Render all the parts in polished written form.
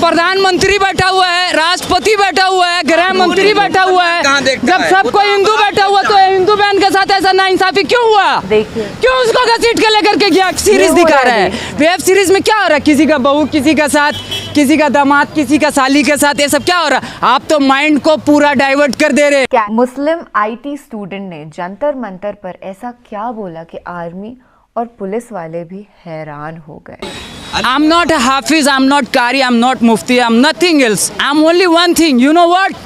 प्रधानमंत्री बैठा हुआ है, राष्ट्रपति बैठा हुआ है, गृह मंत्री बैठा हुआ है। जब सब कोई हिंदू बैठा हुआ तो हिंदू बहन के साथ ऐसा नाइंसाफी क्यों हुआ? देखिए क्यों उसको घसीट के लेकर के गया? सीरीज दिखा रहा है, वेब सीरीज में क्या हो रहा है? किसी का बहू किसी का साथ, किसी का दामाद किसी का साली के साथ, ये सब क्या हो रहा है? आप तो माइंड को पूरा डाइवर्ट कर दे रहे। मुस्लिम IT स्टूडेंट ने जंतर मंतर पर ऐसा क्या बोला कि आर्मी और पुलिस वाले भी हैरान हो गए। I'm not a Hafiz, I'm not Qari, I'm not Mufti, I'm nothing else. I'm only one thing. You know what?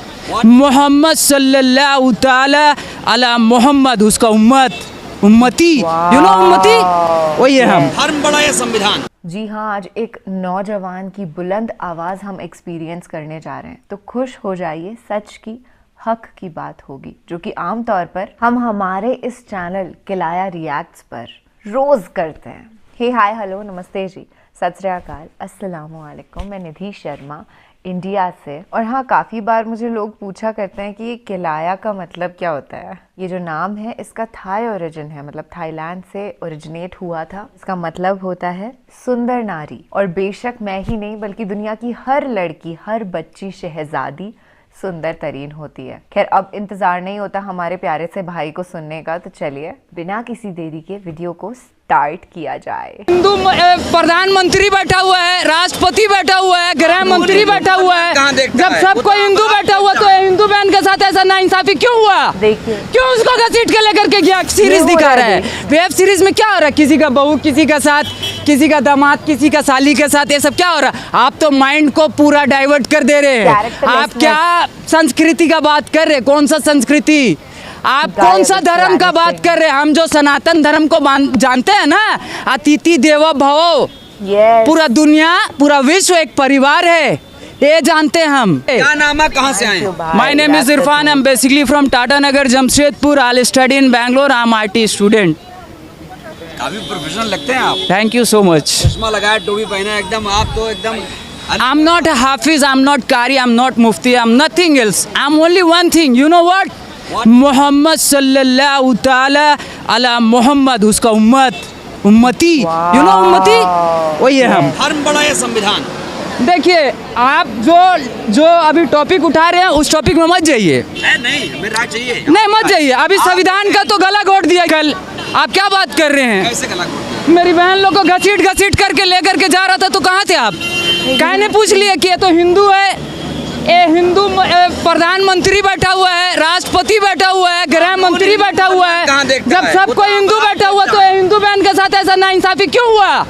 Mohammad सल्लल्लाहु ताला अला मोहम्मद, उसका उम्मत, उम्मती। You know उम्मती? वही है हम। धर्म बड़ा ये संविधान। जी हाँ, आज एक नौजवान की बुलंद आवाज हम एक्सपीरियंस करने जा रहे हैं, तो खुश हो जाइए, सच की हक की बात होगी, जो कि आमतौर पर हम हमारे इस चैनल किलाया रिएक्ट्स पर रोज करते हैं। हे हाय हेलो नमस्ते जी, सत श्री अकाल, अस्सलाम वालेकुम। मैं निधि शर्मा इंडिया से। और हाँ, काफ़ी बार मुझे लोग पूछा करते हैं कि ये किलाया का मतलब क्या होता है। ये जो नाम है इसका थाई ओरिजिन है, मतलब थाईलैंड से ओरिजिनेट हुआ था। इसका मतलब होता है सुंदर नारी। और बेशक मैं ही नहीं बल्कि दुनिया की हर लड़की, हर बच्ची शहजादी सुंदर तरीन होती है। खैर अब इंतजार नहीं होता हमारे प्यारे से भाई को सुनने का, तो चलिए बिना किसी देरी के वीडियो को स्टार्ट किया जाए। हिंदू प्रधानमंत्री बैठा हुआ है, राष्ट्रपति बैठा हुआ है, गृह मंत्री बैठा हुआ है। जब सब कोई हिंदू बैठा हुआ तो हिंदू बहन के साथ ऐसा नाइंसाफी क्यों हुआ? देखिए क्यों उसको घसीट के लेकर के गया? सीरीज दिखा रहा है, वेब सीरीज में क्या हो रहा है? किसी का बहू किसी का साथ, किसी का दामाद किसी का साली के साथ, ये सब क्या हो रहा है? आप तो माइंड को पूरा डाइवर्ट कर दे रहे हैं। आप क्या संस्कृति का बात कर रहे हैं? कौन सा संस्कृति? आप कौन सा धर्म का बात कर रहे हैं? हम जो सनातन धर्म को जानते हैं ना, अतिथि देवो भव, पूरा दुनिया पूरा विश्व एक परिवार है, ये जानते हैं हम। क्या नाम है, कहाँ से आए? My name is Irfan, I am basically from Tata Nagar Jamshedpur. I study in Bangalore, I am IT student. काफी प्रोफेशनल लगते हैं आप। Thank you so much. चश्मा लगाया, टोपी पहना, एकदम आप तो एकदम। I'm not a Hafiz, I'm not Qari, I'm not Mufti, I'm nothing else. I'm only one thing. You know what? Mohammad सल्लल्लाहु ताला अला मोहम्मद, उसका उम्मत, उम्मती। You know उम्मती? वही है हम। धर्म बड़ा ये संविधान। देखिए, आप जो अभी टॉपिक उठा रहे हैं उस टॉपिक में मत जाइए। नहीं, हमें राय चाहिए। नहीं मत जाइए। अभी संविधान का तो गला घोट दिया कल। आप क्या बात कर रहे हैं? कैसे गला घोट? मेरी बहन लोग को घसीट करके लेकर के जा रहा था, तो कहाँ थे आप? कहने पूछ लिए कि ये तो हिंदू है, ये हिंदू प्रधानमंत्री बैठा हुआ है, राष्ट्रपति बैठा हुआ है, गृह मंत्री बैठा हुआ है। जब सब कोई हिंदू बैठा हुआ तो हिंदू बहन के साथ ऐसा नाइंसाफी क्यों हुआ?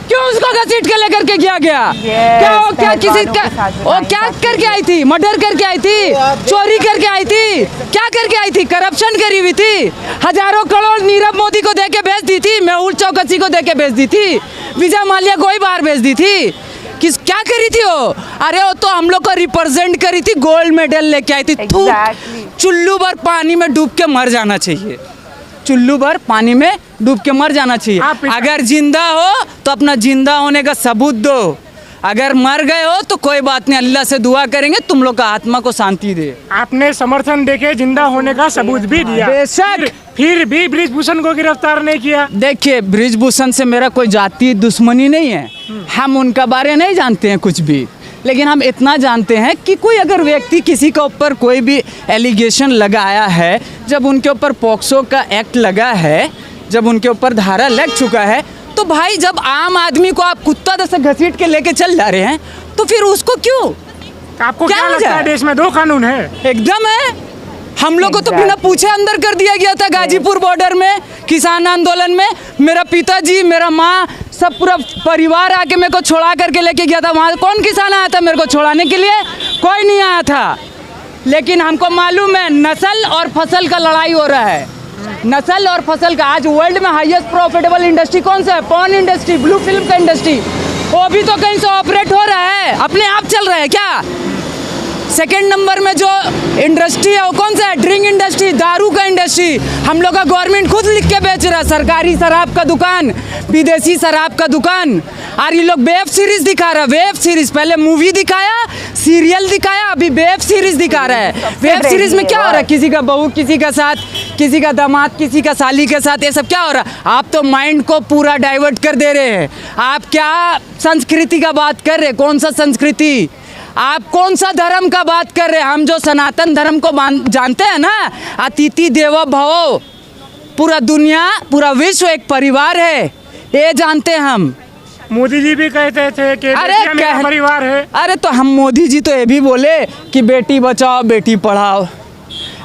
क्यों उसको घसीट के लेकर के गया? क्या किसी का वो क्या करके आई थी? मर्डर करके आई थी, चोरी करके आई थी, क्या करके आई थी? करप्शन करी हुई थी, हजारों करोड़ नीरव मोदी को दे के भेज दी थी, मेहुल चौकसी को दे के भेज दी थी, विजय माल्या को ही बाहर भेज दी थी। क्या करी थी वो? अरे वो तो हम लोग को रिप्रेजेंट करी थी, गोल्ड मेडल लेके आई थी। चुल्लू भर पानी में डूब के मर जाना चाहिए, चुल्लू भर पानी में डूब के मर जाना चाहिए। अगर जिंदा हो तो अपना जिंदा होने का सबूत दो, अगर मर गए हो तो कोई बात नहीं, अल्लाह से दुआ करेंगे तुम लोग का आत्मा को शांति दे। आपने समर्थन देके जिंदा होने का सबूत भी दिया, बेशक, फिर भी बृजभूषण को गिरफ्तार नहीं किया। देखिए, बृजभूषण से मेरा कोई जाति दुश्मनी नहीं है, हम उनका बारे नहीं जानते हैं कुछ भी, लेकिन हम इतना जानते हैं कि कोई अगर व्यक्ति किसी के ऊपर कोई भी एलिगेशन लगाया है, जब उनके ऊपर पॉक्सो का एक्ट लगा है, जब उनके ऊपर धारा लग चुका है, तो भाई जब आम आदमी को आप कुत्ता जैसे घसीट के लेके चल जा रहे हैं, तो फिर उसको क्यों? आपको क्या लगता है देश में दो कानून है? एकदम है। हम लोग को तो बिना पूछे अंदर कर दिया गया था गाजीपुर बॉर्डर में, किसान आंदोलन में। मेरा पिताजी, मेरा माँ, सब पूरा परिवार आके मेरे को छोड़ा करके लेके गया था। वहाँ कौन किसान आया था मेरे को छोड़ाने के लिए? कोई नहीं आया था। लेकिन हमको मालूम है नस्ल और फसल का लड़ाई हो रहा है, नस्ल और फसल का। आज वर्ल्ड में हाईएस्ट प्रॉफिटेबल इंडस्ट्री कौन सा है? पॉर्न इंडस्ट्री, ब्लू फिल्म का इंडस्ट्री। वो भी तो कहीं से ऑपरेट हो रहा है, अपने आप चल रहा है क्या? सेकंड नंबर में जो इंडस्ट्री है वो कौन सा है? ड्रिंक इंडस्ट्री, दारू का इंडस्ट्री। हम लोग का गवर्नमेंट खुद लिख के बेच रहा है, सरकारी शराब का दुकान, विदेशी शराब का दुकान। और ये लोग वेब सीरीज दिखा रहा है, वेब सीरीज। पहले मूवी दिखाया, सीरियल दिखाया, अभी वेब सीरीज दिखा रहा है। वेब सीरीज में क्या हो रहा है, किसी का बहू किसी का साथ, किसी का दामाद किसी का साली के साथ, ये सब क्या हो रहा है। आप तो माइंड को पूरा डाइवर्ट कर दे रहे हैं। आप क्या संस्कृति का बात कर रहे हैं, कौन सा संस्कृति, आप कौन सा धर्म का बात कर रहे हैं। हम जो सनातन धर्म को जानते हैं ना, अतिथि देवो भव, पूरा दुनिया पूरा विश्व एक परिवार है, ये जानते हैं हम। मोदी जी भी कहते थे कि बेटियां मेरा परिवार है। अरे तो हम मोदी जी तो ये भी बोले कि बेटी बचाओ बेटी पढ़ाओ।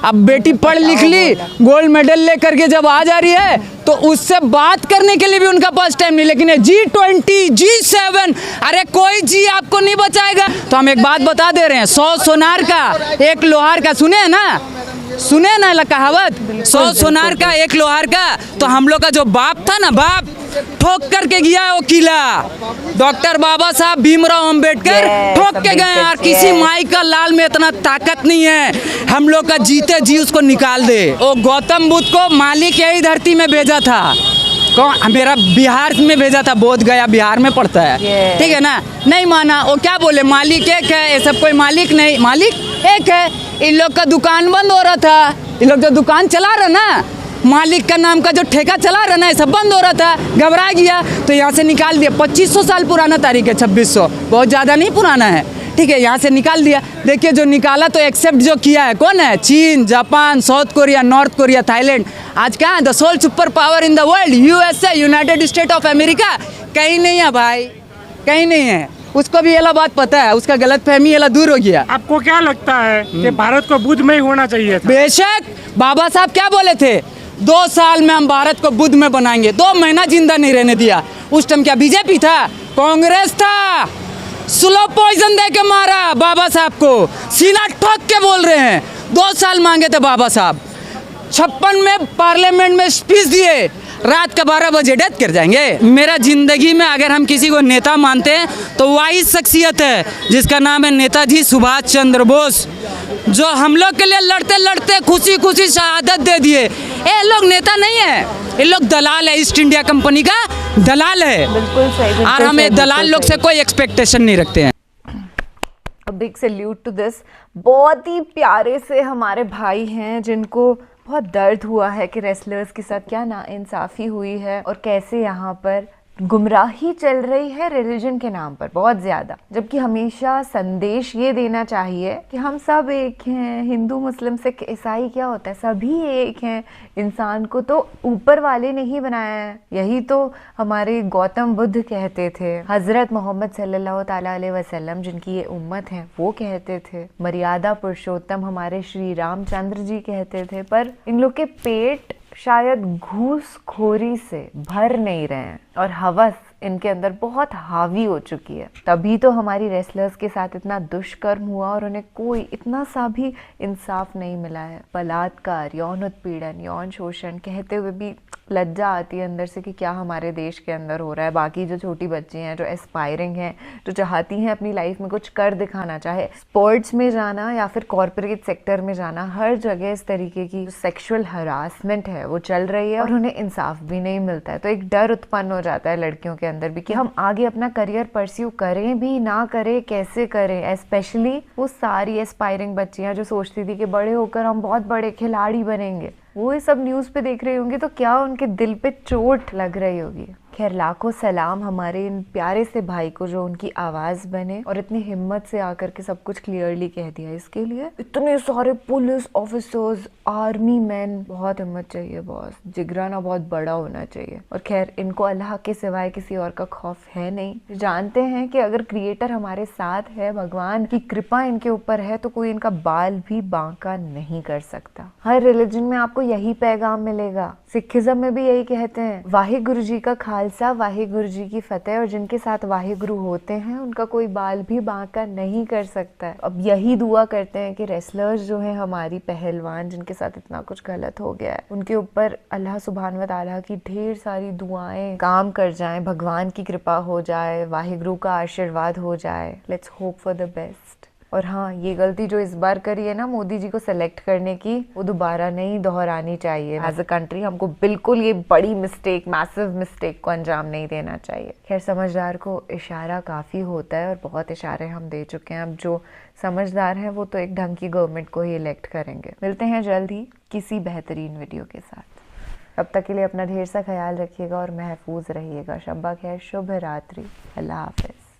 अब बेटी पढ़ लिख ली, गोल्ड मेडल लेकर के जब आ जा रही है तो उससे बात करने के लिए भी उनका पास टाइम नहीं। लेकिन G20 G7, अरे कोई जी आपको नहीं बचाएगा। तो हम एक बात बता दे रहे हैं, 100 सोनार का 1 लोहार का, सुने है ना, सुने ना कहावत, 100 सोनार का 1 लोहार का। तो हम लोग का जो बाप था ना, बाप ठोक करके गया है वो किला, डॉक्टर बाबा साहब भीमराव अंबेडकर ठोक के गए। और किसी माई का लाल में इतना ताकत नहीं है हम लोग का जीते जी उसको निकाल दे। वो गौतम बुद्ध को मालिक यही धरती में भेजा था, कौन, मेरा बिहार में भेजा था, बोध गया बिहार में पड़ता है, ठीक है ना। नहीं माना, वो क्या बोले, मालिक एक है, ये सब कोई मालिक नहीं, मालिक एक है। इन लोग का दुकान बंद हो रहा था, इन लोग जो दुकान चला रहा ना, मालिक का नाम का जो ठेका चला रहा ना, ये सब बंद हो रहा था, घबरा गया तो यहाँ से निकाल दिया। 2500 साल पुराना तारीख है, 2600, बहुत ज़्यादा नहीं पुराना है, ठीक है, यहाँ से निकाल दिया। देखिए जो निकाला तो एक्सेप्ट जो किया है कौन है, चीन, Japan, South Korea, North Korea, Thailand. आज कहाँ है the sole super power in the world, USA, United State of America, कहीं नहीं है भाई, कहीं नहीं है। उसको भी ये बात पता है, उसका गलतफहमी ये दूर हो गया। आपको क्या लगता है कि भारत को बुद्धमय होना चाहिए था? बेशक, बाबा साहब क्या बोले थे, 2 साल में हम भारत को बुद्ध में बनाएंगे। 2 महीना जिंदा नहीं रहने दिया। उस टाइम क्या बीजेपी था, कांग्रेस था, स्लो पॉइजन दे के मारा बाबा साहब को, सीना ठोक के बोल रहे हैं। 2 साल मांगे थे बाबा साहब, 56 में पार्लियामेंट में स्पीच दिए, रात का 12 बजे डेथ कर जाएंगे। मेरा जिंदगी में अगर हम किसी को नेता मानते हैं तो वही शख्सियत है जिसका नाम है नेताजी सुभाष चंद्र बोस, जो हम लोग के लिए लड़ते लड़ते खुशी खुशी शहादत दे दिए। ये लोग नेता नहीं है, ये लोग दलाल है, ईस्ट इंडिया कंपनी का दलाल है। बिल्कुल सही, और हम दलाल लोग से कोई एक्सपेक्टेशन नहीं रखते हैं। Big salute to this. बहुत ही प्यारे से हमारे भाई हैं जिनको बहुत दर्द हुआ है कि रेसलर्स के साथ क्या नाइंसाफ़ी हुई है और कैसे यहाँ पर गुमराही चल रही है रिलीजन के नाम पर बहुत ज़्यादा। जबकि हमेशा संदेश ये देना चाहिए कि हम सब एक हैं, हिंदू मुस्लिम सिख ईसाई क्या होता है, सभी एक हैं। इंसान को तो ऊपर वाले ने ही बनाया है, यही तो हमारे गौतम बुद्ध कहते थे, हज़रत मोहम्मद सल्लल्लाहु ताला अलैहि वसल्लम जिनकी ये उम्मत है वो कहते थे, मर्यादा पुरुषोत्तम हमारे श्री रामचंद्र जी कहते थे। पर इन लोग के पेट शायद घूसखोरी से भर नहीं रहे हैं और हवस इनके अंदर बहुत हावी हो चुकी है। तभी तो हमारी रेसलर्स के साथ इतना दुष्कर्म हुआ और उन्हें कोई इतना सा भी इंसाफ नहीं मिला है। बलात्कार, यौन उत्पीड़न, यौन शोषण कहते हुए भी लज्जा आती है अंदर से कि क्या हमारे देश के अंदर हो रहा है। बाकी जो छोटी बच्ची हैं, जो एस्पायरिंग हैं, जो चाहती हैं अपनी लाइफ में कुछ कर दिखाना, चाहे स्पोर्ट्स में जाना या फिर कॉर्पोरेट सेक्टर में जाना, हर जगह इस तरीके की सेक्सुअल हरासमेंट है वो चल रही है और उन्हें इंसाफ भी नहीं मिलता है। तो एक डर उत्पन्न हो जाता है लड़कियों के अंदर भी कि हम आगे अपना करियर परस्यू करें भी ना करें, कैसे करें। स्पेशली वो सारी एस्पायरिंग बच्चियां जो सोचती थी कि बड़े होकर हम बहुत बड़े खिलाड़ी बनेंगे, वो ये सब न्यूज़ पे देख रही होंगी तो क्या उनके दिल पे चोट लग रही होगी। खैर लाखों सलाम हमारे इन प्यारे से भाई को जो उनकी आवाज़ बने और इतनी हिम्मत से आकर के सब कुछ क्लियरली कह दिया। इसके लिए इतने सारे पुलिस ऑफिसर्स, आर्मी मैन, बहुत हिम्मत चाहिए बॉस, जिगराना बहुत बड़ा होना चाहिए। और खैर इनको अल्लाह के सिवाय किसी और का खौफ है नहीं। जानते हैं कि अगर क्रिएटर हमारे साथ है, भगवान की कृपा इनके ऊपर है, तो कोई इनका बाल भी बांका नहीं कर सकता। हर रिलीजन में आपको यही पैगाम मिलेगा। सिखिज्म में भी यही कहते हैं, वाहिगुरु जी का खालसा, वाहिगुरु जी की फतेह, और जिनके साथ वाहिगुरु होते हैं उनका कोई बाल भी बांका नहीं कर सकता है। अब यही दुआ करते हैं कि रेसलर्स जो हैं हमारी पहलवान, जिनके साथ इतना कुछ गलत हो गया है, उनके ऊपर अल्लाह सुभान व तआला की ढेर सारी दुआएं काम कर जाएं, भगवान की कृपा हो जाए, वाहिगुरु का आशीर्वाद हो जाए। Let's hope for the best. और हाँ, ये गलती जो इस बार करी है ना मोदी जी को सेलेक्ट करने की, वो दोबारा नहीं दोहरानी चाहिए। एज अ कंट्री हमको बिल्कुल ये बड़ी मिस्टेक, मैसिव मिस्टेक को अंजाम नहीं देना चाहिए। खैर, समझदार को इशारा काफ़ी होता है और बहुत इशारे हम दे चुके हैं। अब जो समझदार हैं वो तो एक ढंग की गवर्नमेंट को ही इलेक्ट करेंगे। मिलते हैं जल्द ही किसी बेहतरीन वीडियो के साथ। अब तक के लिए अपना ढेर सा ख्याल रखिएगा और महफूज रहिएगा। शब्बा खैर, शुभ रात्रि, अल्लाह हाफिज।